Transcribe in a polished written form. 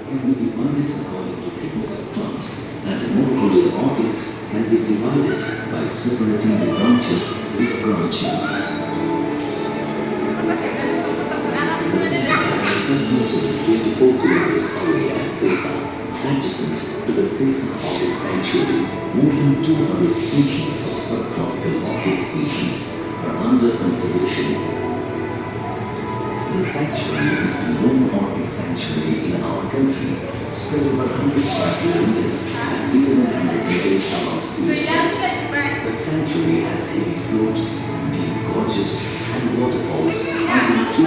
Can be divided according to thickness of clumps, and monocotyl orchids can be divided by separating the branches with branching. The center has a surface of 24 kilometers away at Sesa, adjacent to the Sesa Orchid Sanctuary. More than 200 species of subtropical orchid species are under conservation. The sanctuary is the lone orchid sanctuary in our country, spread over 105 kilometers and bigger than 100 meters above sea level. The sanctuary has heavy slopes, deep gorges, and waterfalls, housing